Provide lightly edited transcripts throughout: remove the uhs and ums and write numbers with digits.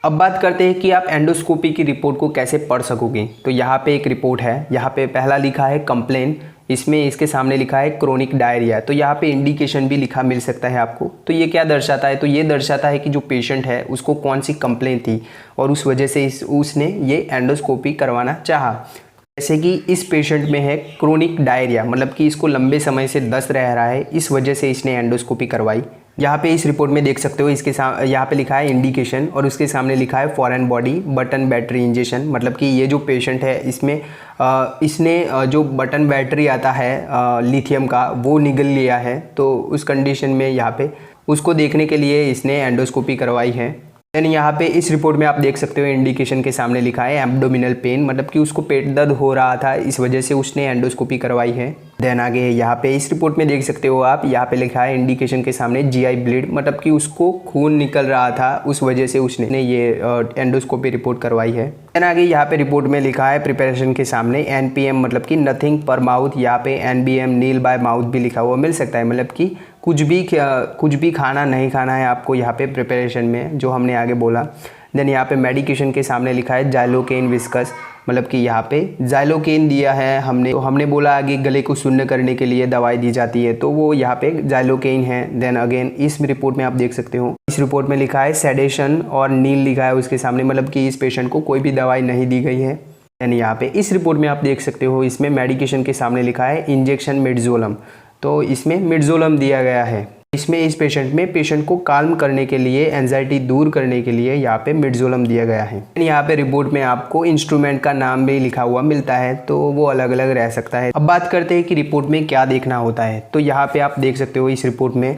अब बात करते हैं कि आप एंडोस्कोपी की रिपोर्ट को कैसे पढ़ सकोगे। तो यहाँ पे एक रिपोर्ट है, यहाँ पे पहला लिखा है कंप्लेन, इसमें इसके सामने लिखा है क्रोनिक डायरिया। तो यहाँ पे इंडिकेशन भी लिखा मिल सकता है आपको। तो ये क्या दर्शाता है, तो ये दर्शाता है कि जो पेशेंट है उसको कौन सी कंप्लेन थी और उस वजह से उसने ये एंडोस्कोपी करवाना चाहा। जैसे कि इस पेशेंट में है क्रोनिक डायरिया, मतलब कि इसको लंबे समय से दस्त रह रहा है, इस वजह से इसने एंडोस्कोपी करवाई। यहाँ पे इस रिपोर्ट में देख सकते हो, इसके यहाँ पे लिखा है इंडिकेशन और उसके सामने लिखा है foreign body button battery injection. मतलब कि ये जो पेशेंट है इसमें इसने जो बटन बैटरी आता है लिथियम का वो निगल लिया है। तो उस कंडीशन में यहाँ पे उसको देखने के लिए इसने एंडोस्कोपी करवाई है। देन यहाँ पे इस रिपोर्ट में आप देख सकते हो इंडिकेशन के सामने लिखा है एब्डोमिनल पेन, मतलब कि उसको पेट दर्द हो रहा था, इस वजह से उसने एंडोस्कोपी करवाई है। देन आगे यहाँ पे इस रिपोर्ट में देख सकते हो आप, यहाँ पे लिखा है इंडिकेशन के सामने जीआई ब्लीड, मतलब कि उसको खून निकल रहा था, उस वजह से उसने ये एंडोस्कोपी रिपोर्ट करवाई है। देन आगे यहाँ पे रिपोर्ट में लिखा है प्रिपरेशन के सामने एनपीएम, मतलब कि नथिंग पर माउथ, यहाँ पे एनबीएम नील बाय माउथ भी लिखा हुआ मिल सकता है, मतलब कि कुछ भी खाना नहीं खाना है आपको यहाँ पे प्रिपरेशन में, जो हमने आगे बोला। देन यहाँ पे मेडिकेशन के सामने लिखा है जाइलोकेन विस्कस, मतलब कि यहाँ पे जाइलोकेन दिया है हमने, तो हमने बोला आगे गले को शून्य करने के लिए दवाई दी जाती है, तो वो यहाँ पे जाइलोकेन है। देन अगेन इस रिपोर्ट में आप देख सकते हो, इस रिपोर्ट में लिखा है सेडेशन और नील लिखा है उसके सामने, मतलब कि इस पेशेंट को कोई भी दवाई नहीं दी गई है। देन यहाँ पे इस रिपोर्ट में आप देख सकते हो, इसमें मेडिकेशन के सामने लिखा है इंजेक्शन मिडजोलम, तो इसमें मिडजोलम दिया गया है। इसमें इस पेशेंट में पेशेंट को काल्म करने के लिए, एंजाइटी दूर करने के लिए यहाँ पे मिडजोलम दिया गया है। यहाँ पे रिपोर्ट में आपको इंस्ट्रूमेंट का नाम भी लिखा हुआ मिलता है, तो वो अलग अलग रह सकता है। अब बात करते हैं कि रिपोर्ट में क्या देखना होता है। तो यहाँ पे आप देख सकते हो इस रिपोर्ट में,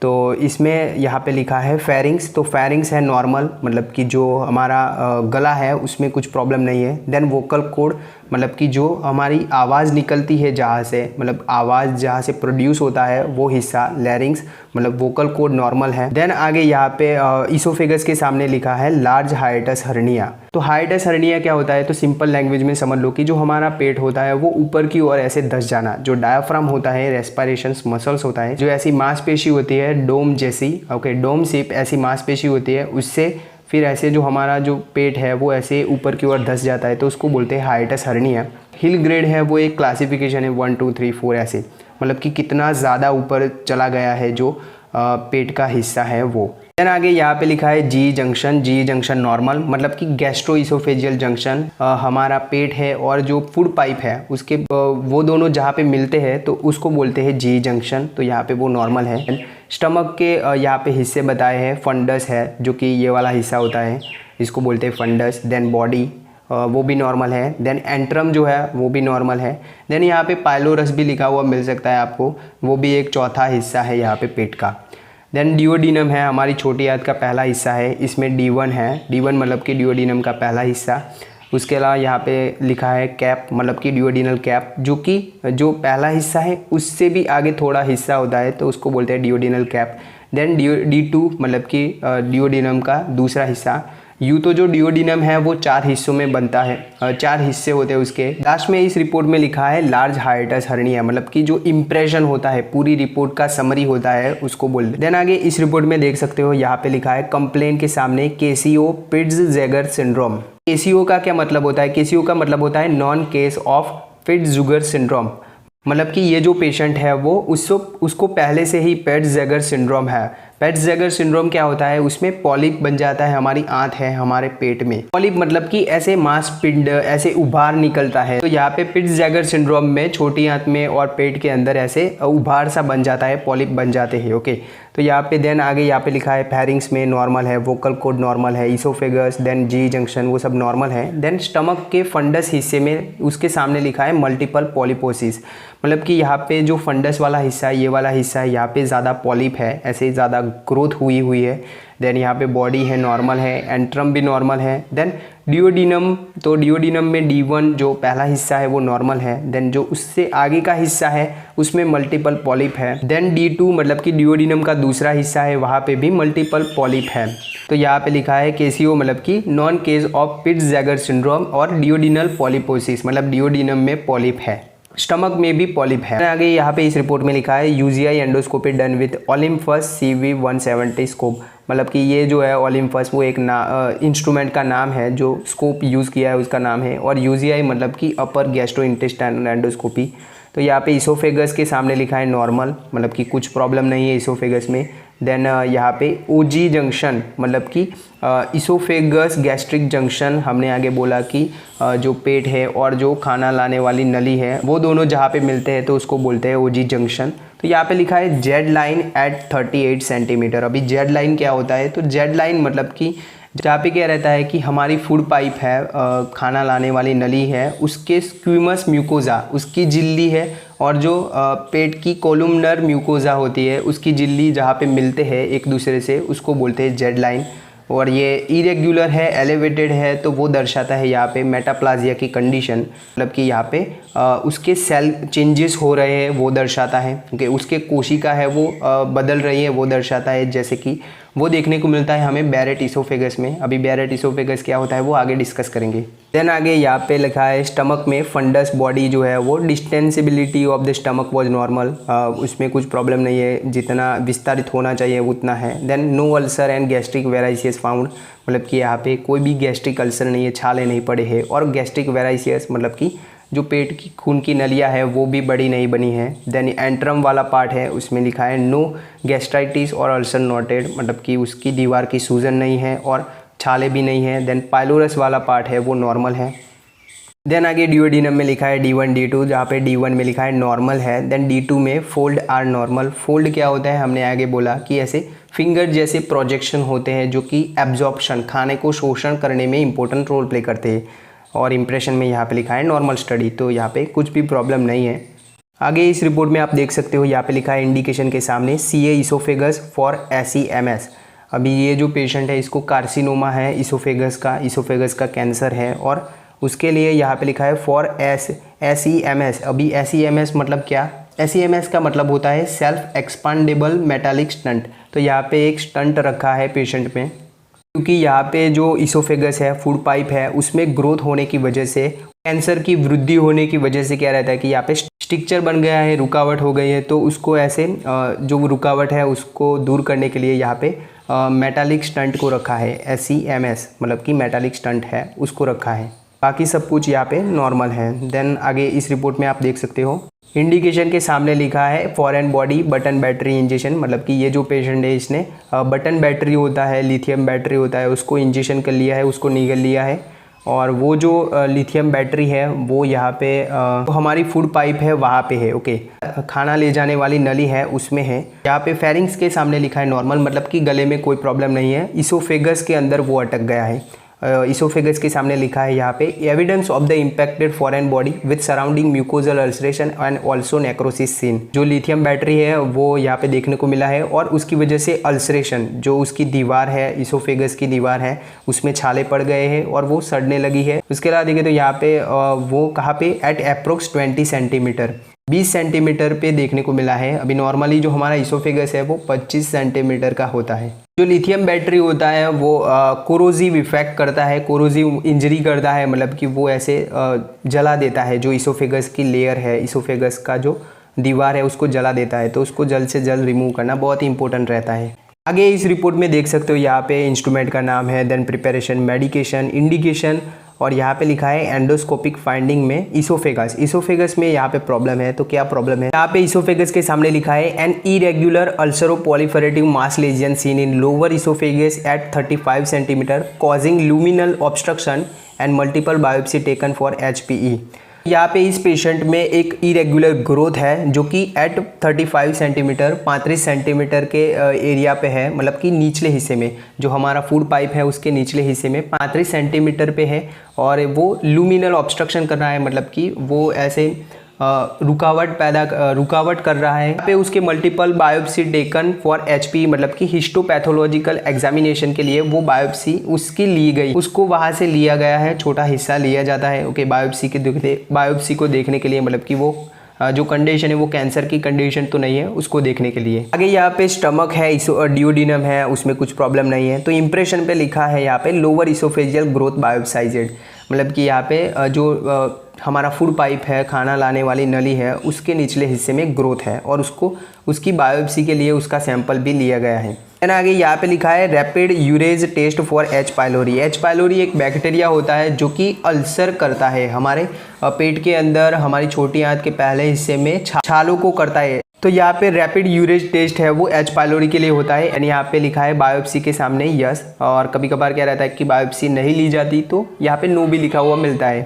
तो इसमें यहाँ पे लिखा है फेरिंग्स, तो फेरिंग्स है नॉर्मल, मतलब कि जो हमारा गला है उसमें कुछ प्रॉब्लम नहीं है। देन वोकल कॉर्ड, मतलब कि जो हमारी आवाज़ निकलती है जहाँ से, मतलब आवाज़ जहाँ से प्रोड्यूस होता है वो हिस्सा, लैरिंग्स, मतलब वोकल कॉर्ड नॉर्मल है। देन आगे यहाँ पे इसोफेगस के सामने लिखा है लार्ज हाइटस हर्निया। तो हाइटस हर्निया क्या होता है, तो सिंपल लैंग्वेज में समझ लो कि जो हमारा पेट होता है वो ऊपर की ओर ऐसे धंस जाना, जो डायाफ्राम होता है, रेस्पिरेशन मसल्स होता है, जो ऐसी मांसपेशी होती है डोम जैसी, ओके डोम शेप ऐसी मांसपेशी होती है, उससे फिर ऐसे जो हमारा जो पेट है वो ऐसे ऊपर की ओर धंस जाता है, तो उसको बोलते हैं हाइटस हर्निया। हिल ग्रेड है वो एक क्लासिफिकेशन है 1 2 3 4 ऐसे, मतलब कि कितना ज़्यादा ऊपर चला गया है जो पेट का हिस्सा है वो। देन आगे यहाँ पे लिखा है जी जंक्शन नॉर्मल, मतलब कि गैस्ट्रोइसोफेजियल जंक्शन, हमारा पेट है और जो फूड पाइप है उसके वो दोनों जहाँ पे मिलते हैं तो उसको बोलते हैं जी जंक्शन, तो यहाँ पे वो नॉर्मल है। स्टमक के यहाँ पे हिस्से बताए हैं, फंडस है जो कि ये वाला हिस्सा होता है, इसको बोलते हैं फंडस। देन बॉडी वो भी नॉर्मल है। देन एंट्रम जो है वो भी नॉर्मल है। देन यहाँ पे पाइलोरस भी लिखा हुआ मिल सकता है आपको, वो भी एक चौथा हिस्सा है यहाँ पे पेट का। देन डिओडिनम है, हमारी छोटी आंत का पहला हिस्सा है, इसमें D1 है, D1 मतलब कि डिओडिनम का पहला हिस्सा। उसके अलावा यहाँ पे लिखा है कैप, मतलब कि डिओडिनल कैप, जो कि जो पहला हिस्सा है उससे भी आगे थोड़ा हिस्सा होता है, तो उसको बोलते हैं डिओडिनल कैप। देन D2 मतलब कि डिओडिनम का दूसरा हिस्सा। यूँ तो जो डिओडिनम है वो 4 हिस्सों में बनता है, 4 हिस्से होते हैं उसके। लास्ट में इस रिपोर्ट में लिखा है लार्ज हाइटस हर्निया, मतलब कि जो इम्प्रेशन होता है, पूरी रिपोर्ट का समरी होता है, उसको बोल दे। देन आगे इस रिपोर्ट में देख सकते हो यहाँ पे लिखा है कंप्लेन के सामने केसीओ पिट्ज़-जेगर सिंड्रोम। केसीओ का क्या मतलब होता है, केसीओ का मतलब होता है नॉन केस ऑफ पिट्ज़-जेगर सिंड्रोम, मतलब कि ये जो पेशेंट है वो उसको पहले से ही पिट्ज़-जेगर सिंड्रोम है। पिट्ज़-जेगर सिंड्रोम क्या होता है, उसमें पॉलिप बन जाता है, हमारी आंत है हमारे पेट में, पॉलिप मतलब कि ऐसे मांसपिंड ऐसे उभार निकलता है। तो यहाँ पे पिट्ज़-जेगर सिंड्रोम में छोटी आंत में और पेट के अंदर ऐसे उभार सा बन जाता है, पॉलिप बन जाते हैं, ओके। तो यहाँ पे देन आगे यहाँ पे लिखा है फेरिंग्स में नॉर्मल है, वोकल कॉर्ड नॉर्मल है, इसोफेगस, देन जी जंक्शन वो सब नॉर्मल है। देन स्टमक के फंडस हिस्से में उसके सामने लिखा है मल्टीपल पॉलिपोसिस, मतलब कि यहाँ पे जो फंडस वाला हिस्सा है, ये वाला हिस्सा है, यहाँ पे ज़्यादा पॉलिप है, ऐसे ज़्यादा ग्रोथ हुई है। देन यहाँ पे बॉडी है नॉर्मल है, एंट्रम भी नॉर्मल है। देन डिओडिनम, तो डिओडिनम में D1 जो पहला हिस्सा है वो नॉर्मल है। देन जो उससे आगे का हिस्सा है उसमें मल्टीपल पॉलिप है। देन D2 मतलब कि डिओडिनम का दूसरा हिस्सा है, वहाँ पे भी मल्टीपल पॉलिप है। तो यहाँ पे लिखा है केसीओ मतलब कि नॉन केस ऑफ पिट्ज़-जेगर सिंड्रोम और डिओडिनल पॉलिपोसिस, मतलब डिओडिनम में पॉलिप है, स्टमक में भी पॉलिप है। आगे यहाँ पे इस रिपोर्ट में लिखा है UGI endoscopy done with Olympus CV170 scope, मतलब कि ये जो है ओलिम्पस वो एक इंस्ट्रूमेंट का नाम है, जो स्कोप यूज़ किया है उसका नाम है। और यूजीआई मतलब कि अपर गैस्ट्रोइंटेस्टाइनल एंडोस्कोपी। तो यहाँ पे इसोफेगस के सामने लिखा है नॉर्मल, मतलब कि कुछ प्रॉब्लम नहीं है इसोफेगस में। देन यहाँ पे ओजी जंक्शन मतलब कि इसोफेगस गैस्ट्रिक जंक्शन, हमने आगे बोला कि जो पेट है और जो खाना लाने वाली नली है वो दोनों जहाँ पे मिलते हैं तो उसको बोलते हैं ओजी जंक्शन। तो यहाँ पे लिखा है जेड लाइन एट 38 सेंटीमीटर। अभी जेड लाइन क्या होता है, तो जेड लाइन मतलब कि जहाँ पे क्या रहता है कि हमारी फूड पाइप है, खाना लाने वाली नली है, उसके स्क्विमस म्यूकोजा उसकी झिल्ली है, और जो पेट की कोलुमनर म्यूकोजा होती है उसकी झिल्ली जहाँ पे मिलते हैं एक दूसरे से उसको बोलते हैं जेड लाइन। और ये इरेग्युलर है, एलिवेटेड है, तो वो दर्शाता है यहाँ पे मेटाप्लाजिया की कंडीशन, मतलब कि यहाँ पे उसके सेल चेंजेस हो रहे हैं वो दर्शाता है, क्योंकि उसके कोशिका है वो बदल रही है वो दर्शाता है, जैसे कि वो देखने को मिलता है हमें बैरेट इसोफेगस में। अभी बैरेट इसोफेगस क्या होता है वो आगे डिस्कस करेंगे। देन आगे यहाँ पे लिखा है स्टमक में फंडस बॉडी जो है वो distensibility of the stomach was normal, उसमें कुछ प्रॉब्लम नहीं है, जितना विस्तारित होना चाहिए उतना है। Then no ulcer and gastric varices found, मतलब कि यहाँ पे कोई भी गैस्ट्रिक अल्सर नहीं है, छाले नहीं पड़े हैं। और गैस्ट्रिक वेराइसियस मतलब कि जो पेट की खून की नलियाँ है वो भी बड़ी नहीं बनी है। देन एंट्रम वाला पार्ट है उसमें लिखा है नो गैस्ट्राइटिस और अल्सर नोटेड, मतलब कि उसकी दीवार की सूजन नहीं है और छाले भी नहीं है। देन पाइलोरस वाला पार्ट है वो नॉर्मल है। देन आगे डिओडिनम में लिखा है D1 D2, जहाँ पे D1 में लिखा है नॉर्मल है। देन D2 में फोल्ड आर नॉर्मल। फोल्ड क्या होता है, हमने आगे बोला कि ऐसे फिंगर जैसे प्रोजेक्शन होते हैं जो कि एब्जॉर्प्शन, खाने को शोषण करने में इंपॉर्टेंट रोल प्ले करते हैं। और इंप्रेशन में यहाँ पे लिखा है नॉर्मल स्टडी, तो यहाँ पे कुछ भी प्रॉब्लम नहीं है। आगे इस रिपोर्ट में आप देख सकते हो यहाँ पे लिखा है इंडिकेशन के सामने CA इसोफेगस फॉर SEMS। अभी ये जो पेशेंट है इसको कार्सिनोमा है इसोफेगस का कैंसर है, और उसके लिए यहाँ पे लिखा है फॉर SEMS। अभी SEMS मतलब क्या, SEMS का मतलब होता है सेल्फ एक्सपांडेबल मेटालिक स्टंट। तो यहाँ पे एक स्टंट रखा है पेशेंट में, क्योंकि यहाँ पे जो इसोफेगस है, फूड पाइप है, उसमें ग्रोथ होने की वजह से, कैंसर की वृद्धि होने की वजह से क्या रहता है कि यहाँ पे स्ट्रक्चर बन गया है, रुकावट हो गई है। तो उसको ऐसे जो रुकावट है उसको दूर करने के लिए यहाँ पे मेटालिक स्टंट को रखा है। SEMS मतलब कि मेटालिक स्टंट है उसको रखा है, बाकी सब कुछ यहाँ पे नॉर्मल है। देन आगे इस रिपोर्ट में आप देख सकते हो इंडिकेशन के सामने लिखा है foreign body button battery injection, मतलब कि ये जो पेशेंट है इसने बटन बैटरी होता है, लिथियम बैटरी होता है, उसको इंजेक्शन कर लिया है, उसको निगल लिया है। और वो जो लिथियम बैटरी है वो यहाँ पे तो हमारी फूड पाइप है वहाँ पे है, ओके, खाना ले जाने वाली नली है उसमें है। यहाँ पे फेरिंग्स के सामने लिखा है नॉर्मल, मतलब कि गले में कोई प्रॉब्लम नहीं है। इसोफेगस के अंदर वो अटक गया है। इसोफेगस के सामने लिखा है यहाँ पे evidence of the impacted foreign body with surrounding mucosal ulceration and also necrosis seen. जो लिथियम बैटरी है वो यहाँ पे देखने को मिला है, और उसकी वजह से अल्सरेशन, जो उसकी दीवार है, इसोफेगस की दीवार है, उसमें छाले पड़ गए हैं और वो सड़ने लगी है। उसके अलावा देखें तो यहाँ पे वो कहाँ पे एट अप्रोक्स 20 सेंटीमीटर, 20 सेंटीमीटर पे देखने को मिला है। अभी नॉर्मली जो हमारा इसोफेगस है वो 25 सेंटीमीटर का होता है। जो लिथियम बैटरी होता है वो कोरोजिव इफेक्ट करता है, कोरोजिव इंजरी करता है, मतलब कि वो ऐसे जला देता है। जो इसोफेगस की लेयर है, इसोफेगस का जो दीवार है उसको जला देता है, तो उसको जल्द से जल्द रिमूव करना बहुत ही इंपॉर्टेंट रहता है। आगे इस रिपोर्ट में देख सकते हो यहाँ पे इंस्ट्रूमेंट का नाम है, देन प्रिपरेशन, मेडिकेशन, इंडिकेशन, और यहाँ पे लिखा है एंडोस्कोपिक फाइंडिंग में इसोफेगस में यहाँ पे प्रॉब्लम है। तो क्या प्रॉब्लम है, यहाँ पे इसोफेगस के सामने लिखा है an irregular ulceroproliferative mass lesion seen in lower oesophagus at 35 centimetre causing luminal obstruction and multiple biopsy taken for HPE। यहाँ पे इस पेशेंट में एक इरेगुलर ग्रोथ है जो कि एट 35 सेंटीमीटर 35 सेंटीमीटर के एरिया पे है, मतलब कि निचले हिस्से में, जो हमारा फूड पाइप है उसके निचले हिस्से में 35 सेंटीमीटर पे है, और वो लूमिनल ऑब्स्ट्रक्शन कर रहा है, मतलब कि वो ऐसे रुकावट कर रहा है। यहाँ पे उसके multiple biopsy taken for HPE, मतलब कि हिस्टोपैथोलॉजिकल एग्जामिनेशन के लिए वो बायोप्सी उसकी ली गई, उसको वहाँ से लिया गया है, छोटा हिस्सा लिया जाता है, ओके, बायोप्सी को देखने के लिए, मतलब कि वो जो कंडीशन है वो कैंसर की कंडीशन तो नहीं है, उसको देखने के लिए। आगे यहाँ पे स्टमक है, डिओडिनम है, उसमें कुछ प्रॉब्लम नहीं है। तो इंप्रेशन पे लिखा है यहाँ पे लोअर इसोफेजियल ग्रोथ बायोप्साइजेड, मतलब कि यहाँ पे जो हमारा फूड पाइप है, खाना लाने वाली नली है, उसके निचले हिस्से में ग्रोथ है, और उसकी बायोप्सी के लिए उसका सैंपल भी लिया गया है। देन आगे यहाँ पे लिखा है rapid urease test for H pylori. H pylori एक बैक्टीरिया होता है जो कि अल्सर करता है हमारे पेट के अंदर, हमारी छोटी आंत के पहले हिस्से में छालों को करता है। तो यहाँ पे रैपिड यूरेज टेस्ट है वो एच पाइलोरी के लिए होता है। एंड यहाँ पे लिखा है बायोप्सी के सामने यस, और कभी कभार क्या रहता है कि बायोप्सी नहीं ली जाती तो यहाँ पे नो भी लिखा हुआ मिलता है।